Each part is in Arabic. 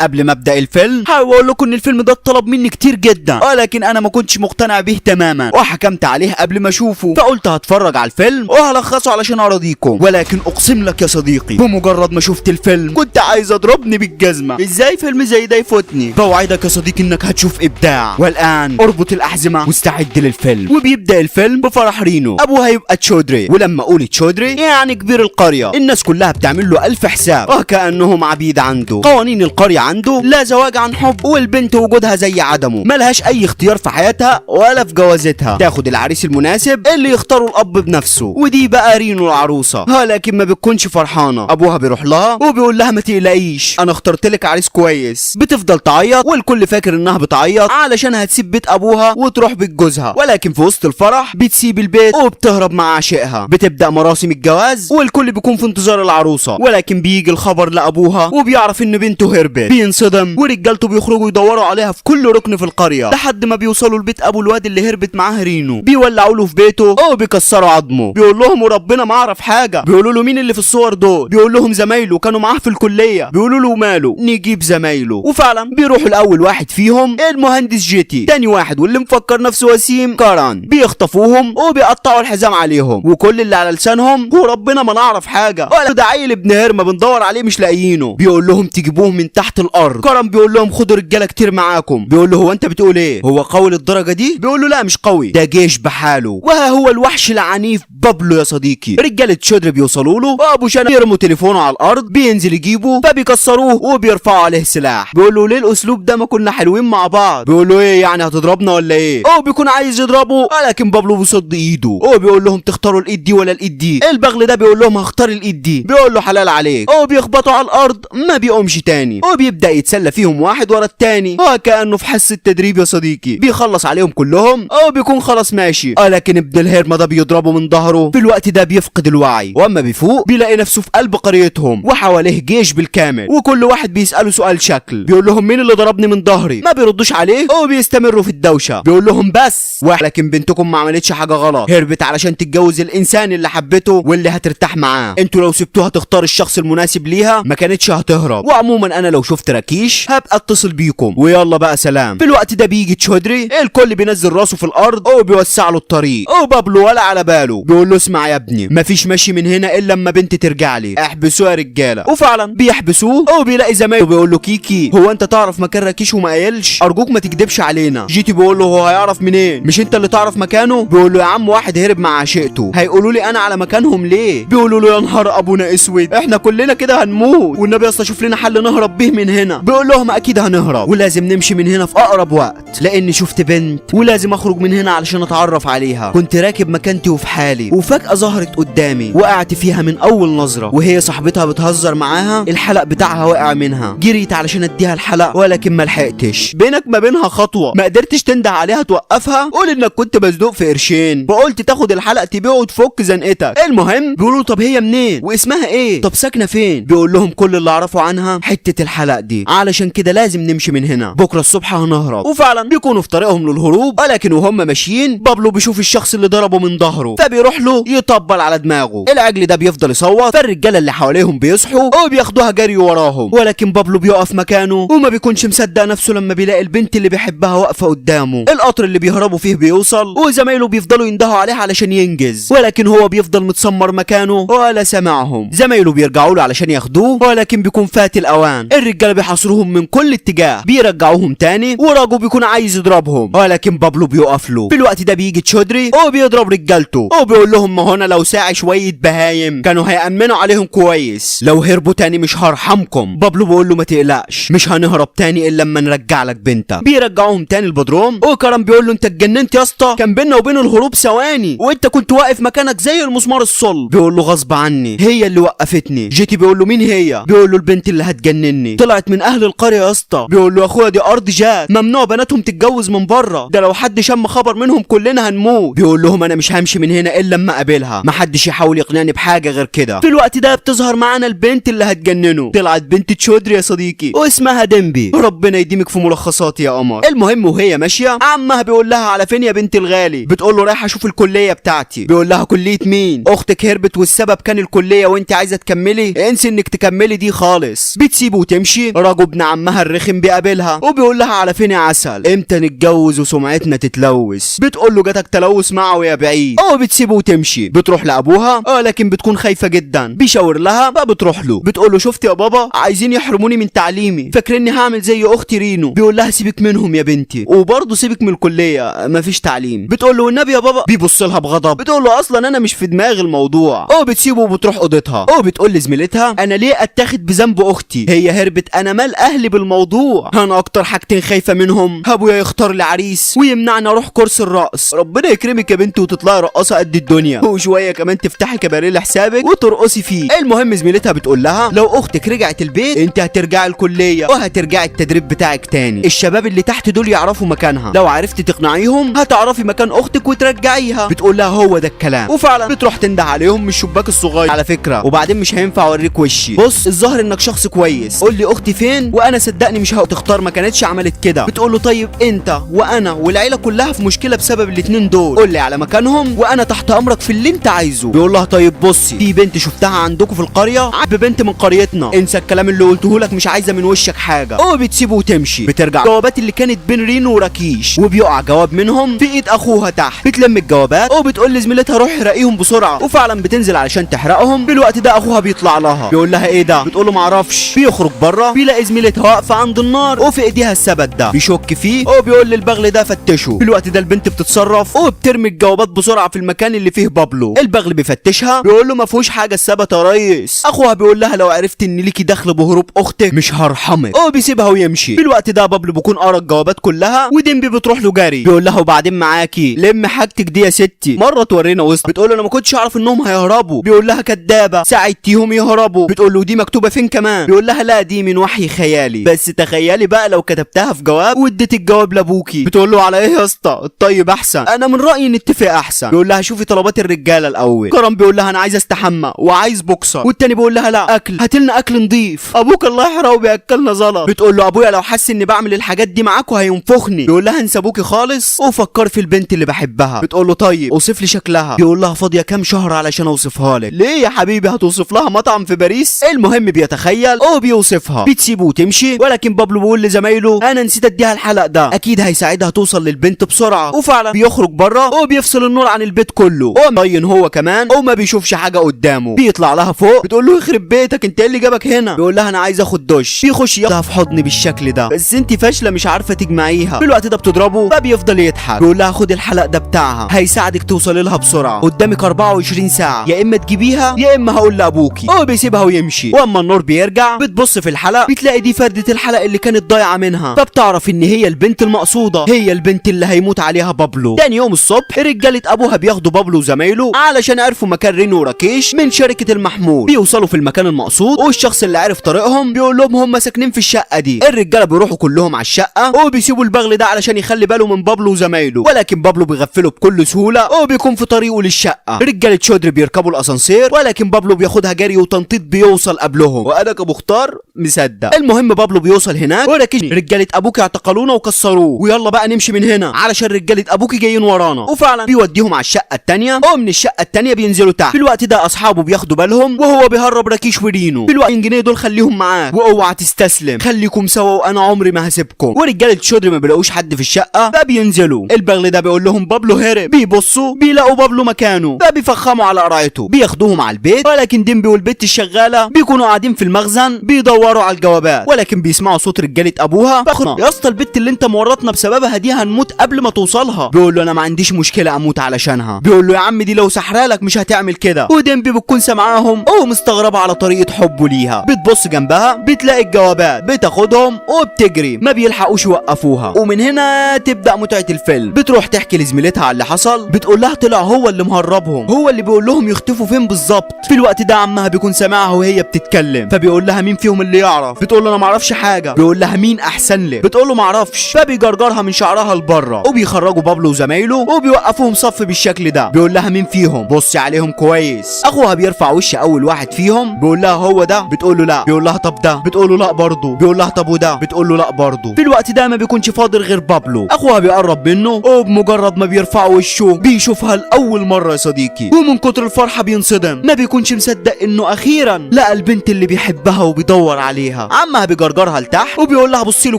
قبل ما ابدا الفيلم حابب اقول لكم ان الفيلم ده اتطلب مني كتير جدا، ولكن انا ما كنتش مقتنع به تماما وحكمت عليه قبل ما اشوفه، فقلت هتفرج على الفيلم وهلخصه علشان ارضيكم. ولكن اقسم لك يا صديقي بمجرد ما شفت الفيلم كنت عايز اضربني بالجزمه. ازاي فيلم زي ده يفوتني؟ بوعدك يا صديقي انك هتشوف ابداع. والان اربط الاحزمه واستعد للفيلم. وبيبدا الفيلم بفرح رينو، ابوه هيبقى تشودري، ولما اقول تشودري يعني كبير القريه. الناس كلها بتعمل له الف حساب وكانهم عبيد عنده. قوانين القريه عنده لا زواج عن حب، والبنت وجودها زي عدمه، ملهاش اي اختيار في حياتها ولا في جوازتها. تاخد العريس المناسب اللي يختاره الاب بنفسه، ودي بقى رينو العروسه. ولكن ما بتكونش فرحانه. ابوها بيروح لها وبيقول لها ما تقلقيش انا اخترت لك عريس كويس. بتفضل تعيط والكل فاكر انها بتعيط علشان هتسيب بيت ابوها وتروح بيت جوزها، ولكن في وسط الفرح بتسيب البيت وبتهرب مع عشيقها. بتبدا مراسم الجواز والكل بيكون في انتظار العروسه، ولكن بيجي الخبر لابوها وبيعرف ان بنته هربت. بينصدم ورجالته بيخرجوا يدوروا عليها في كل ركن في القريه لحد ما بيوصلوا لبيت ابو الواد اللي هربت معاه رينو. بيولعوا له في بيته وبيكسروا عظمه. بيقول لهم وربنا ما اعرف حاجه. بيقولوا له مين اللي في الصور دول؟ بيقول لهم زمايله كانوا معاه في الكليه. بيقولوا له ماله؟ نجيب زمايله. وفعلا بيروحوا لاول واحد فيهم المهندس جيتي، تاني واحد واللي مفكر نفسه وسيم كاران. بيخطفوهم وبيقطعوا الحزام عليهم، وكل اللي على لسانهم هو ربنا ما نعرف حاجه، ولا ده عيل ابن هرمه بندور عليه مش لاقيينه. بيقول لهم تجيبوه من تحت الارض. كاران بيقول لهم خدوا رجاله كتير معاكم. بيقول له هو انت بتقول ايه؟ هو قوي للدرجه دي؟ بيقول له لا مش قوي، ده جيش بحاله. وها هو الوحش العنيف بابلو يا صديقي. رجاله تشودري بيوصلوا له وابو شنب يرموا تليفونه على الارض. بينزل يجيبه فبيكسروه وبيرفعوا عليه سلاح. بيقول له ليه الاسلوب ده؟ ما كنا حلوين مع بعض. بيقول له ايه يعني هتضربنا ولا ايه؟ هو بيكون عايز يضربه ولكن بابلو بيصد ايده. هو بيقول لهم تختاروا الايد دي ولا الايد دي؟ البغل ده بيقول لهم هختار الايد دي. بيقول له حلال عليك. هو بيخبطوا على الارض ما بيقومش تاني. هو بيبدا يتسلى فيهم واحد ورا التاني وكانه في حصه تدريب يا صديقي. بيخلص عليهم كلهم او بيكون خلاص ماشي، ولكن ابن الهرمه ده بيضربه من ظهره. في الوقت ده بيفقد الوعي، واما بيفوق بيلاقي نفسه في قلب قريتهم وحواليه جيش بالكامل، وكل واحد بيساله سؤال شكل. بيقول لهم مين اللي ضربني من ظهري؟ ما بيردوش عليه وبيستمروا في الدوشه. بيقول لهم بس ولكن بنتكم ما عملتش حاجه غلط، هربت علشان تتجوز الانسان اللي حبته واللي هترتاح معاه. انتوا لو سبتوها تختار الشخص المناسب ليها ما كانتش هتهرب. وعموما انا لو شفت راكيش هبقى اتصل بيكم ويلا بقى سلام. في الوقت ده بيجي تشودري، الكل بينزل راسه في الارض وبيوسع له الطريق. وبابلو ولا على باله. بيقول له اسمع يا ابني مفيش ماشي من هنا الا لما بنتي ترجع لي، احبسوه يا رجاله. وفعلا بيحبسوه وبيلاقي زمايله. بيقول له كيكي هو انت تعرف مكان راكيش وما قايلش؟ ارجوك ما تكدبش علينا. جيتي بيقول له هو هيعرف منين؟ مش انت اللي تعرف مكانه؟ بيقول له يا عم واحد هرب مع عشيقته، هيقولوا لي انا على مكانهم ليه؟ بيقولوا له يا نهار ابونا اسود احنا كلنا كده هنموت، والنبي اصلا شوف لنا حل نهرب بيه من هنا. بيقول لهم اكيد هنهرب ولازم نمشي من هنا في اقرب وقت، لاني شفت بنت ولازم اخرج من هنا علشان اتعرف عليها. كنت راكب مكانتي وفي حالي وفجأة ظهرت قدامي، وقعت فيها من اول نظرة وهي صاحبتها بتهزر معاها. الحلق بتاعها وقع منها، جريت علشان اديها الحلق ولكن ما لحقتش. بينك ما بينها خطوة، ما قدرتش تنده عليها توقفها. قول انك كنت مزنوق في قرشين وقلت تاخد الحلق تبيعه وتفك زنقتك. المهم بيقولوا طب هي منين واسمها ايه؟ طب ساكنة فين؟ بيقول لهم كل اللي اعرفه عنها حتة الحلق دي، علشان كده لازم نمشي من هنا، بكرة الصبح هنهرب. وفعلا بيكونوا في طريقهم للهروب، ولكن وهم ماشيين بابلو بيشوف الشخص اللي ضربه من ظهره فبيروح له يطبل على دماغه. العجل ده بيفضل يصوت، فالرجاله اللي حواليهم بيصحوا وبياخدوها جري وراهم، ولكن بابلو بيقف مكانه وما بيكونش مصدق نفسه لما بيلاقي البنت اللي بيحبها واقفه قدامه. القطر اللي بيهربوا فيه بيوصل وزمايله بيفضلوا يندهوا عليه علشان ينجز، ولكن هو بيفضل متسمر مكانه ولا سامعهم. زمايله بيرجعوا له علشان ياخدوه ولكن بيكون فات الاوان. الرجاله بيحاصروهم من كل اتجاه، بيرجعوهم تاني وراجو بيكون عايز يضربهم ولكن بابلو بيقف له. في الوقت ده بيجي تشودري وبيضرب رجالته وبيقول لهم ما هنا لو ساعي شويه بهايم كانوا هيأمنوا عليهم كويس، لو هربوا تاني مش هرحمكم. بابلو بيقول له ما تقلقش مش هنهرب تاني الا لما نرجع لك بنتك. بيرجعوهم تاني البدروم وكرم بيقول له انت اتجننت يا اسطى، كان بيننا وبين الهروب ثواني وانت كنت واقف مكانك زي المسمار الصلب. بيقول له غصب عني هي اللي وقفتني. جيتي بيقول له مين هي؟ بيقول له البنت اللي هتجنني، طلعت من اهل القريه يا اسطى. بيقول له اخويا دي ارض جات، ممنوع بناتهم تتجوز من بره، ده لو حد شم خبر منهم كلنا هنموت. بيقول لهم انا مش همشي من هنا الا لما اقابلها، محدش يحاول يقنعني بحاجه غير كده. في الوقت ده بتظهر معانا البنت اللي هتجننه، طلعت بنت تشودري يا صديقي واسمها ديمبي. ربنا يديمك في ملخصاتي يا قمر. المهم وهي ماشيه عمها بيقول لها على فين يا بنت الغالي؟ بتقول له رايحه اشوف الكليه بتاعتي. بيقول لها كليه مين؟ اختك هربت والسبب كان الكليه وانت عايزه تكملي؟ انسي انك تكملي دي خالص. بتسيبه وتمشي دي راجو ابن عمها الرخم بيقابلها وبيقول لها على فين يا عسل، امتى نتجوز وسمعتنا تتلوث؟ بتقول له جاتك تلوث معه يا بعيد. بتسيبه وتمشي. بتروح لابوها لكن بتكون خايفه جدا. بيشاور لها بتروح له. بتقول له شفت يا بابا عايزين يحرموني من تعليمي، فاكرني هعمل زي اختي رينو. بيقول لها سيبك منهم يا بنتي، وبرضه سيبك من الكليه مفيش تعليم. بتقول له والنبي يا بابا. بيبص لها بغضب. بتقول له اصلا انا مش في دماغي الموضوع. بتسيبه وبتروح اوضتها. بتقول لزميلتها انا ليه اتاخد بذنب اختي؟ هي هربت، انا مال اهلي بالموضوع؟ انا اكتر حاجتين خايفه منهم ابويا يختار لي عريس ويمنعني اروح كورس الرقص. ربنا يكرمك يا بنتي وتطلعي رقاصه قد الدنيا، وشويه كمان تفتحي كباريه لحسابك وترقصي فيه. المهم زميلتها بتقول لها لو اختك رجعت البيت انت هترجعي الكليه وهترجعي التدريب بتاعك تاني. الشباب اللي تحت دول يعرفوا مكانها، لو عرفتي تقنعيهم هتعرفي مكان اختك وترجعيها. بتقول لها هو ده الكلام. وفعلا بتروح تنده عليهم من الشباك الصغير. على فكره وبعدين مش هينفع اوريك وشي، بص الظاهر انك شخص كويس، قول لي اختي فين وانا صدقني مش هتختار، ما كانتش عملت كده. بتقول له طيب انت وانا والعيله كلها في مشكله بسبب الاتنين دول، قول لي على مكانهم وانا تحت امرك في اللي انت عايزه. بيقول لها طيب بصي في بنت شفتها عندكم في القريه، بنت من قريتنا، انسى الكلام اللي قلته لك، مش عايزه من وشك حاجه. بتسيبه وتمشي. بترجع الجوابات اللي كانت بين رينو وركيش، وبيقع جواب منهم في ايد اخوها تحت. بتلم الجوابات وبتقول لزميلتها روح احرقيهم بسرعه، وفعلا بتنزل علشان تحرقهم. بالوقت ده اخوها بيطلع لها بيقول لها ايه ده؟ بتقول له معرفش. بيخرج بره بيلاقي زميلتها واقفه عند النار وفي ايديها السبت ده، بيشك فيه وبيقول للبغل ده فتشه. بالوقت ده البنت بتتصرف وبترمي الجوابات بسرعه في المكان اللي فيه بابلو. البغل بيفتشها بيقول له ما فيهوش حاجه السبت يا ريس. اخوها بيقول لها لو عرفت ان ليكي دخل بهروب اختك مش هرحمك. بيسيبها ويمشي. بالوقت ده بابلو بيكون قرا الجوابات كلها وديمبي بتروح له جري. بيقول لها وبعدين معاكي لم حاجتك دي يا ستي، مره تورينا وسط. بتقول له انا ما كنتش اعرف انهم هيهربوا. بيقول لها كدابه ساعدتيهم يهربوا. بتقول له دي مكتوبه فين كمان؟ بيقول لها لا دي من وحي خيالي، بس تخيلي بقى لو كتبتها في جواب واديت الجواب لابوكي. بتقول له على ايه يا اسطى؟ الطيب احسن، انا من رايي نتفق احسن. بيقول لها شوفي طلبات الرجاله الاول. كرم بيقول لها انا عايز استحمى وعايز بوكسر، والتاني بيقول لها لا اكل، هاتلنا اكل نضيف، ابوك الله يحرقه بياكلنا زلط. بتقول له ابويا لو حس اني بعمل الحاجات دي معاكوا هينفخني. بيقول لها انسى ابوكي خالص وفكر في البنت اللي بحبها. بتقول له طيب اوصف لي شكلها. بيقول لها فاضيه كام شهر علشان اوصفها لك. ليه يا حبيبي هتوصف لها مطعم في باريس؟ المهم بيتخيل وبيوصفها. بتسيبه وتمشي، ولكن بابلو بيقول لزمايله انا نسيت اديها الحلق ده، اكيد هيساعدها توصل للبنت بسرعه. وفعلا بيخرج بره وبيفصل النور عن البيت كله ومبين هو كمان وما بيشوفش حاجه قدامه. بيطلع لها فوق بتقول له يخرب بيتك انت ايه اللي جابك هنا؟ بيقول لها انا عايز اخد دش. بيخش ياخدها في حضني بالشكل ده، بس انت فاشله مش عارفه تجمعيها. في الوقت ده بتضربه فبيفضل يضحك. بيقول لها خد الحلق ده بتاعها هيساعدك توصلي لها بسرعه، قدامك 24 ساعه يا اما تجيبيها يا اما هقول لابوكي. بيسيبها ويمشي. واما النور بيرجع بتبص في الحلق بتلاقي دي فردة الحلق اللي كانت ضايعه منها، فبتعرف ان هي البنت المقصوده، هي البنت اللي هيموت عليها بابلو. تاني يوم الصبح رجاله ابوها بياخدوا بابلو وزمايله علشان عرفوا مكان رينو وراكيش من شركه المحمول. بيوصلوا في المكان المقصود والشخص اللي عرف طريقهم بيقول لهم هم ساكنين في الشقه دي. الرجاله بيروحوا كلهم على الشقه وبيسيبوا البغل ده علشان يخلي باله من بابلو وزمايله، ولكن بابلو بيغفله بكل سهوله وبيكون في طريقه للشقه. رجاله شودري بيركبوا الاسانسير ولكن بابلو بياخدها جري وتنطيط بيوصل قبلهم، وانا كمختار مصدق. المهم بابلو بيوصل هناك وراكيش رجاله ابوك اعتقلونا وكسروه، ويلا بقى نمشي من هنا علشان رجاله ابوك جايين ورانا. وفعلا بيوديهم على الشقه الثانيه ومن الشقه الثانيه بينزلوا تحت. في الوقت ده اصحابه بياخدوا بالهم وهو بيهرب راكيش ورينو. في الوقت جنيه دول خليهم معاك واوعى تستسلم، خليكم سوا وانا عمري ما هسيبكم. ورجاله شودري ما بيلاقوش حد في الشقه فبينزلوا. البغل ده بيقول لهم بابلو هرب. بيبصوا بيلاقوا بابلو مكانه فبيفخموا على قرعته. بياخدوهم على البيت ولكن ديمبي والبت الشغاله بيكونوا قاعدين في المخزن بيدوروا على الجوابات، ولكن بيسمعوا صوت رجاله ابوها يا اسطى البت اللي انت مورطنا بسببها دي هنموت قبل ما توصلها. بيقول له انا ما عنديش مشكله اموت علشانها. بيقول له يا عم دي لو سحرالك مش هتعمل كده. وديمبي بتكون سامعاهم ومستغربه على طريقه حبه ليها. بتبص جنبها بتلاقي الجوابات بتاخدهم وبتجري، ما بيلحقوش يوقفوها. ومن هنا تبدا متعه الفيلم. بتروح تحكي لزميلتها على اللي حصل، بتقول لها طلع هو اللي مهربهم، هو اللي بيقول لهم يختفوا فين بالظبط. في الوقت ده عمها بيكون سامعها وهي بتتكلم فبيقول لها مين فيهم اللي يعرف؟ بتقول له انا ما اعرفش حاجه. بيقول لها مين احسن لك؟ بتقول له ما اعرفش. فبيجرجرها من شعرها لبره وبيخرجوا بابلو وزمايله وبيوقفوهم صف بالشكل ده. بيقول لها مين فيهم؟ بصي عليهم كويس. اخوها بيرفع وش اول واحد فيهم بيقول لها هو ده. بتقول له لا. بيقول لها طب ده؟ بتقول له لا برضه. بيقول لها طب وده؟ بتقول له لا برضه. في الوقت ده ما بيكونش فاضل غير بابلو. اخوها بيقرب منه وبمجرد ما بيرفع وشه بيشوفها لاول مره يا صديقي، ومن كتر الفرحه بينصدم، ما بيكونش مصدق انه اخيرا لقى البنت اللي بيحبها وبيدور عليها. عليها. عمها بيجرجرها لتحت وبيقول لها بصي له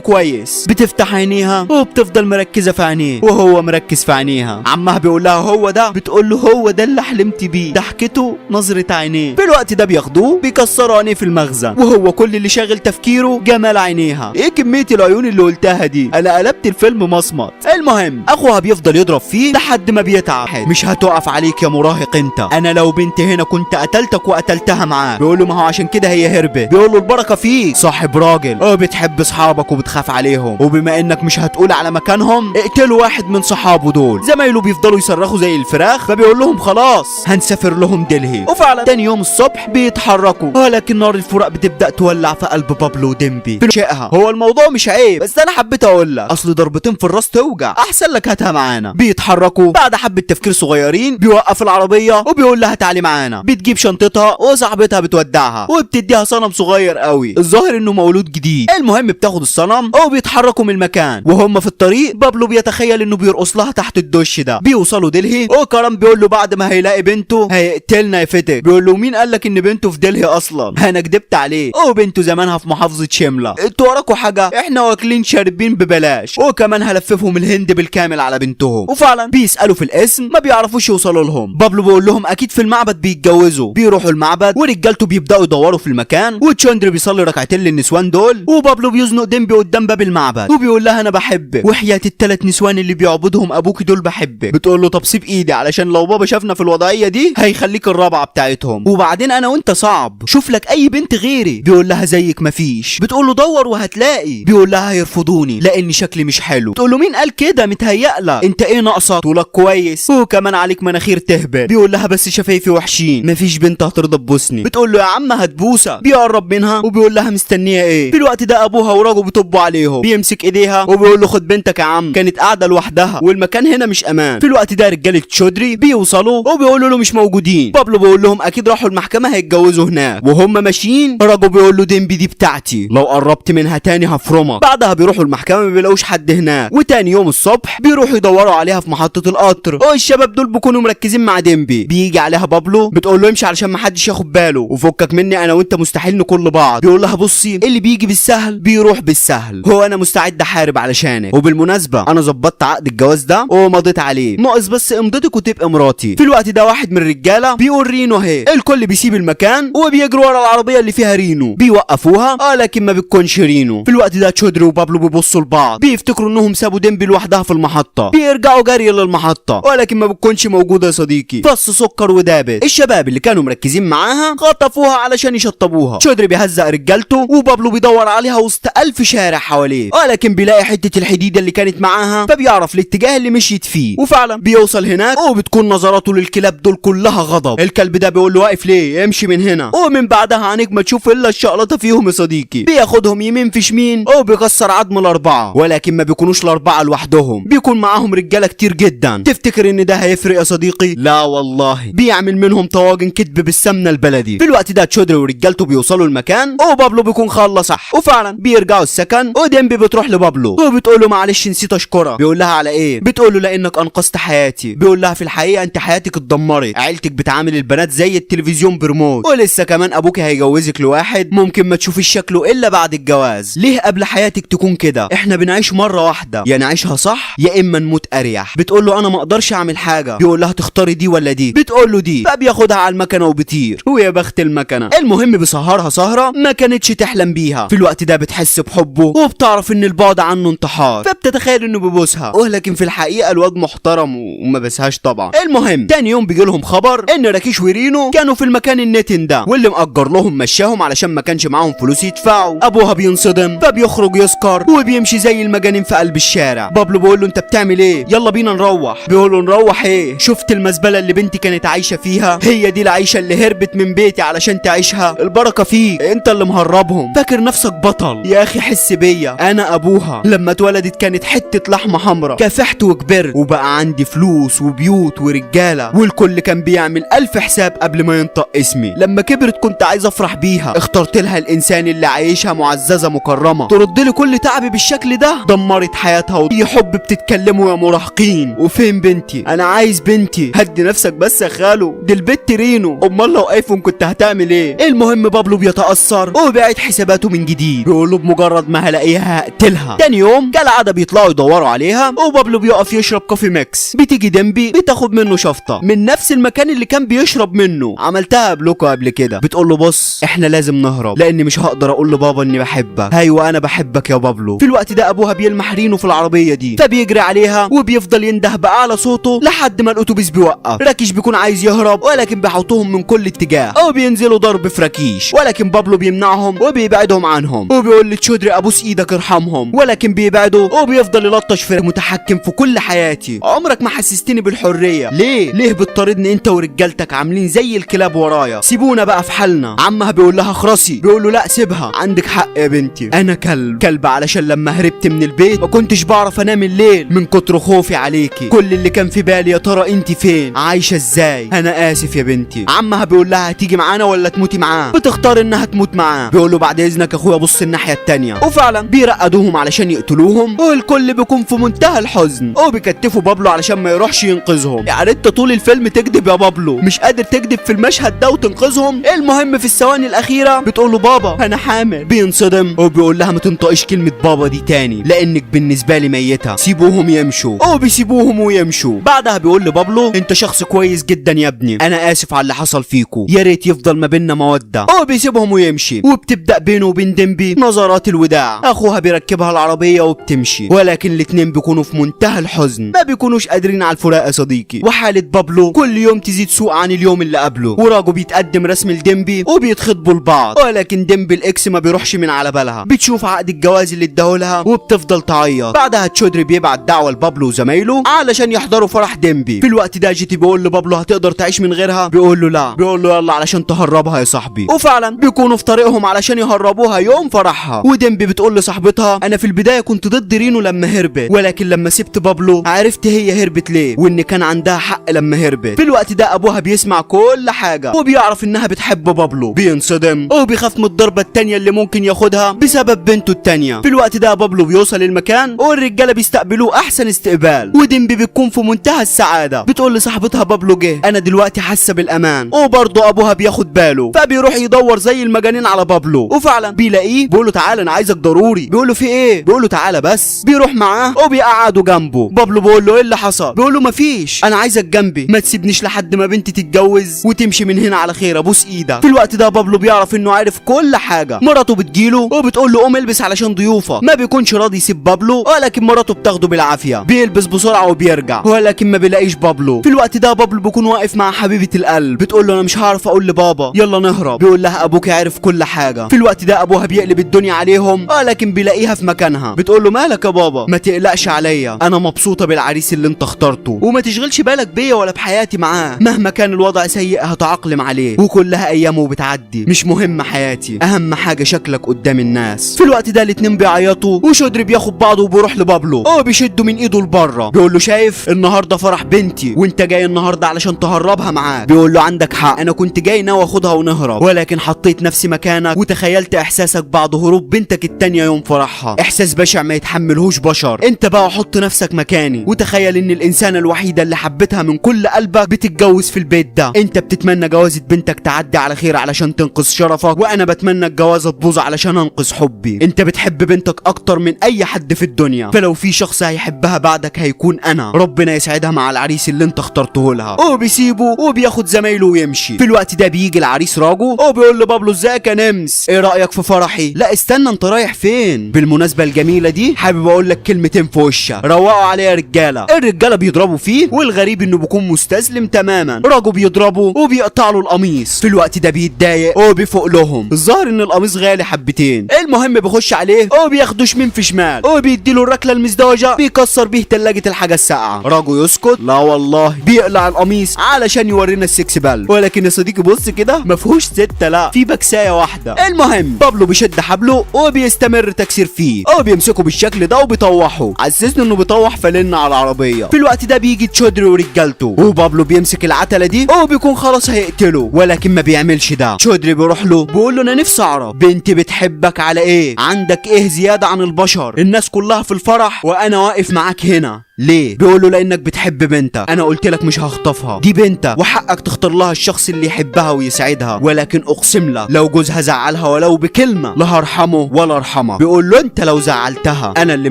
كويس. بتفتح عينيها وبتفضل مركزه في عينيه وهو مركز في عينيها. عمها بيقول لها هو ده؟ بتقول له هو ده اللي حلمت بيه. ضحكته نظره عينيه. في الوقت ده بياخدوه بيكسروا عينيه في المخزن وهو كل اللي شاغل تفكيره جمال عينيها. ايه كميه العيون اللي قلتها دي؟ انا قلبت الفيلم مصمت. المهم اخوها بيفضل يضرب فيه لحد ما بيتعب. مش هتقف عليك يا مراهق انت، انا لو بنت هنا كنت قتلتك وقتلتها معاك. بيقول له ما هو عشان كده هي هربت. بيقول له البركه فيك صاحب راجل، بتحب اصحابك وبتخاف عليهم، وبما انك مش هتقول على مكانهم اقتلوا واحد من صحابه دول. زمايله بيفضلوا يصرخوا زي الفراخ فبيقول لهم خلاص هنسافر لهم دلهي. وفعلا تاني يوم الصبح بيتحركوا ولكن نار الفراق بتبدا تولع في قلب بابلو وديمبي. شقها هو الموضوع مش عيب بس انا حبيت اقول لك اصل ضربتين في الراس توجع، احسن لك هاتها معانا. بيتحركوا بعد حبه تفكير صغيرين بيوقف العربيه وبيقول لها تعالي معانا. بتجيب شنطتها وصاحبتها بتودعها وبتديها صنم صغير قوي الظاهر انه مولود جديد. المهم بتاخد الصنم وبيتحركوا من المكان وهم في الطريق بابلو بيتخيل انه بيرقص لها تحت الدش ده. بيوصلوا دلهي وكرم بيقول له بعد ما هيلاقي بنته هيقتلنا يا فتك. بيقول له مين قال لك ان بنته في دلهي اصلا؟ انا كدبت عليه وبنته زمانها في محافظه شمله. انتوا وراكوا حاجه؟ احنا واكلين شاربين ببلاش وكمان هلففهم الهند بالكامل على بنتهم. وفعلا بيسالوا في الاسم ما بيعرفوش يوصلوا لهم. بابلو بيقول لهم اكيد في المعبد بيتجوزوا. بيروحوا المعبد ورجالته بيبداوا يدوروا في المكان وتشاندر بيصلي ركعتين للنسوان دول وبابلو بيزنق ديمبي قدام باب المعبد وبيقول لها انا بحبك وحياة الثلاث نسوان اللي بيعبدهم ابوكي دول بحبك. بتقول له طب سيب ايدي علشان لو بابا شافنا في الوضعيه دي هيخليك الرابعه بتاعتهم وبعدين انا وانت صعب شوف لك اي بنت غيري. بيقول لها زيك مفيش. بتقول له دور وهتلاقي. بيقول لها هيرفضوني لان شكلي مش حلو. تقول له مين قال كده؟ متهيألك انت ايه ناقصك؟ طولك كويس وكمان عليك مناخير تهبل. بيقول لها بس شفايفي وحشين مفيش بنت هترضى تبوسني. بتقول له يا عم هتبوسه. بيقرب منها وبيقول لها مستنيه ايه؟ في الوقت ده ابوها وراجل بيطبوا عليهم بيمسك ايديها وبيقول له خد بنتك يا عم كانت قاعده لوحدها والمكان هنا مش امان. في الوقت ده رجاله تشودري بيوصلوا وبيقولوا له مش موجودين. بابلو بيقول لهم اكيد راحوا المحكمه هيتجوزوا هناك. وهم ماشيين راجل بيقول له ديمبي دي بتاعتي لو قربت منها تاني هفرمك. بعدها بيروحوا المحكمه ما بيلاقوش حد هناك وتاني يوم الصبح بيروحوا يدوروا عليها في محطه القطر والشباب دول بيكونوا مركزين مع ديمبي. بيجي عليها بابلو بتقول له امشي علشان ما حدش ياخد باله وفكك مني انا وانت مستحيل نكون بعض. بيقول لها بصي اللي بيجي بالسهل بيروح بالسهل هو انا مستعد احارب علشانك وبالمناسبه انا ظبطت عقد الجواز ده ومضيت عليه ناقص بس امضتك وتبقى مراتي. في الوقت ده واحد من الرجاله بيقول رينو اهي. الكل بيسيب المكان وبيجروا ورا العربيه اللي فيها رينو بيوقفوها لكن ما بتكونش رينو. في الوقت ده تشودري وبابلو بيبصوا لبعض بيفتكروا انهم سابوا ديمبي لوحدها في المحطه. بيرجعوا جري للمحطه ولكن ما بتكونش موجوده يا صديقي. فص سكر ودابت. الشباب اللي كانوا مركزين معاها خطفوها علشان يشطبوها. تشودري بيهزق رجالته وبابلو بيدور عليها وسط 1000 شارع حواليه ولكن بيلاقي حته الحديده اللي كانت معاها فبيعرف الاتجاه اللي مشيت فيه وفعلا بيوصل هناك وبتكون نظراته للكلاب دول كلها غضب. الكلب ده بيقول له واقف ليه؟ امشي من هنا. ومن بعدها عينيك ما تشوف الا الشقلطه فيهم يا صديقي. بياخدهم يمين في شمين وبيكسر عظم الاربعه ولكن ما بيكونوش الاربعه لوحدهم بيكون معاهم رجاله كتير جدا. تفتكر ان ده هيفرق يا صديقي؟ لا والله بيعمل منهم طواجن كدب بالسمنه البلدي. في الوقت ده تشودري ورجالته بيوصلوا المكان وبابلو بيكون خلص صح وفعلا بيرجعوا السكن وديمبي بتروح لبابلو وبتقول له معلش نسيت اشكرك. بيقول لها على ايه؟ بتقول له لانك انقذت حياتي. بيقول لها في الحقيقه انت حياتك اتدمرت عيلتك بتعامل البنات زي التلفزيون بريموت ولسه كمان ابوك هيجوزك لواحد ممكن ما تشوفيش شكله الا بعد الجواز. ليه قبل حياتك تكون كده؟ احنا بنعيش مره واحده يا نعيشها صح يا اما نموت اريح. بتقول له انا ما اقدرش اعمل حاجه. بيقول لها تختاري دي ولا دي؟ بتقول له دي. فبياخدها على المكنه وبيطير ويا بخت المكنه. المهم بيسهرها سهره ما كانتش تحلم بيها. في الوقت ده بتحس بحبه وبتعرف ان البعد عنه انتحار فبتتخيل انه بيبوسها ولكن في الحقيقه الواد محترم وما بسهاش طبعا. المهم تاني يوم بيجي لهم خبر ان راكيش ورينو كانوا في المكان النتن ده واللي مأجر لهم مشاهم علشان ما كانش معاهم فلوس يدفعوا. ابوها بينصدم فبيخرج يسكر وبيمشي زي المجانين في قلب الشارع. بابلو بيقول له انت بتعمل ايه؟ يلا بينا نروح. بيقول له نروح ايه؟ شفت المزبله اللي بنتي كانت عايشه فيها؟ هي دي العيشه اللي هربت من بيتي علشان تعيشها. البركه فيك انت اللي مهربهم. فاكر نفسك بطل يا اخي حس بيا انا ابوها. لما اتولدت كانت حته لحمه حمراء كافحت وكبرت وبقى عندي فلوس وبيوت ورجاله والكل كان بيعمل 1000 حساب قبل ما ينطق اسمي. لما كبرت كنت عايز افرح بيها اخترت لها الانسان اللي عايشها معززه مكرمه ترد لي كل تعبي بالشكل ده. دمرت حياتها وهي حب بتتكلموا يا مراهقين. وفين بنتي؟ انا عايز بنتي. هدي نفسك بس يا خالو دي البت رينو. امال لو ايفون كنت هتعمل ايه؟ المهم بابلو بيتاثر وبيعرف وبيعيد حساباته من جديد. بيقول له بمجرد ما هلاقيها هقتلها. تاني يوم كالعاده بيطلعوا يدوروا عليها وبابلو بيقف يشرب كوفي ميكس. بتيجي ديمبي بتاخد منه شفطه من نفس المكان اللي كان بيشرب منه. عملتها قبلكم قبل كده. بتقول له بص احنا لازم نهرب لاني مش هقدر اقول لبابا اني بحبك. ايوه انا بحبك يا بابلو. في الوقت ده ابوها بيلمح رينو في العربيه دي فبيجري عليها وبيفضل ينده باعلى صوته لحد ما الاتوبيس بيوقف. راكيش بيكون عايز يهرب ولكن بيحوطوهم من كل اتجاه او بينزلوا ضرب في راكيش، ولكن بابلو بيمنعهم وبيبعدهم عنهم وبيقول لتشودري ابوس ايدك ارحمهم، ولكن بيبعدوا وبيفضل يلطش في متحكم في كل حياتي. عمرك ما حسستني بالحريه، ليه بتطاردني انت ورجالتك عاملين زي الكلاب ورايا؟ سيبونا بقى في حالنا. عمها بيقول لها اخرسي. بيقول له لا سيبها، عندك حق يا بنتي، انا كلب علشان لما هربت من البيت ما كنتش بعرف انام الليل من كتر خوفي عليكي. كل اللي كان في بالي يا ترى انت فين، عايشه ازاي؟ انا اسف يا بنتي. عمها بيقول لها هتيجي معانا ولا تموتي معاه؟ بتختار انها تموت معاه. بيقول له بعد اذنك اخويا بص الناحيه التانيه، وفعلا بيرقدوهم علشان يقتلوهم والكل بيكون في منتهى الحزن وبيكتفوا بابلو علشان ما يروحش ينقذهم. يعني انت طول الفيلم تكذب يا بابلو، مش قادر تكذب في المشهد ده وتنقذهم؟ المهم في الثواني الاخيره بتقول له بابا انا حامل. بينصدم وبيقول لها ما تنطقيش كلمه بابا دي تاني لانك بالنسبه لي ميته. سيبوهم يمشوا. بيسيبوهم ويمشوا. بعدها بيقول لبابلو انت شخص كويس جدا يا ابني، انا اسف على اللي حصل فيكو، يا ريت يفضل ما بيننا موده. بيسيبهم ويمشي وبتبدا بينه وبين ديمبي نظرات الوداع. اخوها بيركبها العربيه وبتمشي، ولكن الاتنين بيكونوا في منتهى الحزن، ما بيكونوش قادرين على الفراق يا صديقي. وحاله بابلو كل يوم تزيد سوء عن اليوم اللي قبله، وراجو بيتقدم رسم لديمبي وبيتخطبوا لبعض، ولكن ديمبي الاكس ما بيروحش من على بالها. بتشوف عقد الجواز اللي اداهولها وبتفضل تعيط. بعدها تشودري بيبعت دعوه لبابلو وزمايله علشان يحضروا فرح ديمبي. في الوقت ده جيتي بيقول لبابلو هتقدر تعيش من غيرها؟ بيقول له لا. بيقول له يلا علشان تهربها يا صاحبي. وفعلا بيكونوا في طريقهم علشان يهربوها يوم فرحها. وديمبي بتقول لصاحبتها انا في البدايه كنت ضد رينو لما هربت، ولكن لما سبت بابلو عرفت هي هربت ليه وان كان عندها حق لما هربت. في الوقت ده ابوها بيسمع كل حاجه وبيعرف انها بتحب بابلو. بينصدم وبيخاف من الضربه التانيه اللي ممكن ياخدها بسبب بنته التانيه. في الوقت ده بابلو بيوصل المكان والرجاله بيستقبلوه احسن استقبال، وديمبي بتكون في منتهى السعاده. بتقول لصاحبتها بابلو جه، انا دلوقتي حاسه بالامان. وبرضه ابوها بياخد باله فبيروح يدور زي المجانين على بابلو، وفعلا بيلاقيه. بيقول له تعالى انا عايزك ضروري. بيقول له في ايه؟ بيقول له تعالى بس. بيروح معاه وبيقعدوا جنبه. بابلو بيقول له ايه اللي حصل؟ بيقول له مفيش، انا عايزك جنبي، ما تسيبنيش لحد ما بنتي تتجوز وتمشي من هنا على خير، ابوس ايدك. في الوقت ده بابلو بيعرف انه عارف كل حاجه. مراته بتجيله وبتقول له قوم البس علشان ضيوفه. ما بيكونش راضي يسيب بابلو، ولكن مراته بتاخده بالعافيه. بيلبس بسرعه وبيرجع، ولكن ما بيلاقيش بابلو. في الوقت ده بابلو بيكون واقف مع حبيبه القلب. بتقول له انا مش هعرف اقول لبابا، يلا نهرب. بيقول لها ابوك عارف كل حاجه. في الوقت ده ابوها بيقلب الدنيا عليهم، ولكن بيلاقيها في مكانها. بتقول له مالك يا بابا؟ ما تقلقش عليا، انا مبسوطه بالعريس اللي انت اخترته، وما تشغلش بالك بيا ولا بحياتي معاه. مهما كان الوضع سيء هتعاقلم عليه، وكلها ايامه وبتعدي، مش مهم حياتي، اهم حاجه شكلك قدام الناس. في الوقت ده الاتنين بيعيطوا وشودري بياخد بعضه وبيروح لبابلو بيشده من ايده لبره. بيقول له شايف النهارده فرح بنتي وانت جاي النهارده علشان تهربها معاك. بيقول له عندك حق، انا كنت جاي ناوي اخدها ونهرب، ولكن حطيت نفسي مكانك وتخيلت احساسك بعد هروب بنتك التانيه يوم فرحها، احساس بشع ما يتحملهوش بشر. انت بقى حط نفسك مكاني وتخيل ان الانسانه الوحيده اللي حبيتها من كل قلبك بتتجوز في البيت ده. انت بتتمنى جوازه بنتك تعدي على خير علشان تنقذ شرفك، وانا بتمنى الجوازه تبوظ علشان انقذ حبي. انت بتحب بنتك اكتر من اي حد في الدنيا، فلو في شخص هيحبها بعدك هيكون انا. ربنا يسعدها مع العريس اللي انت اخترته لها. وبيسيبه وبياخد زمايله ويمشي. في الوقت ده بيجي العريس راجو وبيقول لبابلو ازيك يا نمس، ايه رايك في فرحي؟ لا استنى، انت رايح فين؟ بالمناسبه الجميله دي حابب اقول لك كلمتين في وشك، روقوا عليه يا رجاله. الرجاله بيضربوا فيه، والغريب انه بيكون مستسلم تماما. راجو بيضربه وبيقطع له القميص. في الوقت ده بيتضايق وبيفوق لهم، الظاهر ان القميص غالي حبتين. المهم بيخش عليه وبياخده شمال في شمال وبيديله الركله المزدوجه، بيكسر بيه تلاجه الحاجه الساقعه. راجو يسكت، لا والله بيقلع القميص علشان يورينا السكس بال، ولكن يا صديقي بص كده مفيهوش سته، لا في بكسايه واحده. المهم بابلو بيشد حبله وبيستمر تكسير فيه وبيمسكه بالشكل ده وبيطوحه، حسسني انه بيطوح فلنا على العربيه. في الوقت ده بيجي تشودري ورجالته وبابلو بيمسك العتله دي وبيكون خلاص هيقتله، ولكن ما بيعملش ده. تشودري بيروح له بيقول له انا نفسي اعرف بنتي بتحبك على ايه؟ عندك ايه زياده عن البشر؟ الناس كلها في الفرح وانا واقف معاك هنا، ليه؟ بيقول له لانك بتحب بنتك. انا قلت لك مش هخطفها، دي بنتك وحقك تختار لها الشخص اللي يحبها ويسعدها، ولكن اقسم لك لو جوزها زعلها ولو بكلمه لا هرحمه ولا ارحمك. بيقول له انت لو زعلتها انا اللي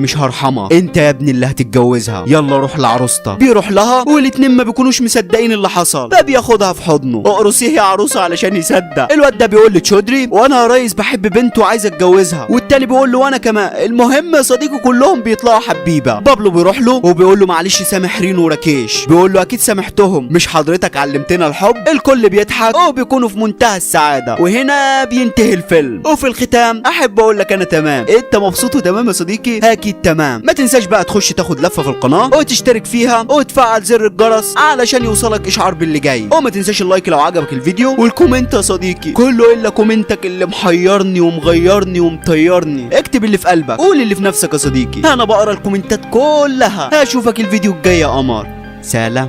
مش هرحمك، انت يا ابني اللي هتتجوزها، يلا روح لعروستك. بيروح لها والاتنين ما بيكونوش مصدقين اللي حصل، فبياخدها في حضنه. اقرصيه يا عروسه علشان يصدق. الواد ده بيقول لتشودري وانا يا ريس بحب بنته وعايز اتجوزها، والتاني بيقول له وانا كمان. المهم يا صديقي كلهم بيطلعوا حبيبه. بابلو بيروح له وبيقول له معلش سامح رينو وراكيش. بيقول له اكيد سامحتهم، مش حضرتك علمتنا الحب. الكل بيضحك وبيكونوا في منتهى السعاده، وهنا بينتهي الفيلم. وفي الختام احب اقول لك انا تمام. انت مبسوط وتمام يا صديقي؟ اكيد تمام. ما تنساش بقى تخش تاخد لفه في القناه وتشترك فيها وتفعل زر الجرس علشان يوصلك اشعار باللي جاي. وما تنساش اللايك لو عجبك الفيديو، والكومنت يا صديقي كله الا كومنتك اللي محيرني ومغيرني ومطيرني. اكتب اللي في قلبك، قول اللي في نفسك يا صديقي، انا بقرا الكومنتات كلها. هشوفك الفيديو الجاي يا قمر. سلام.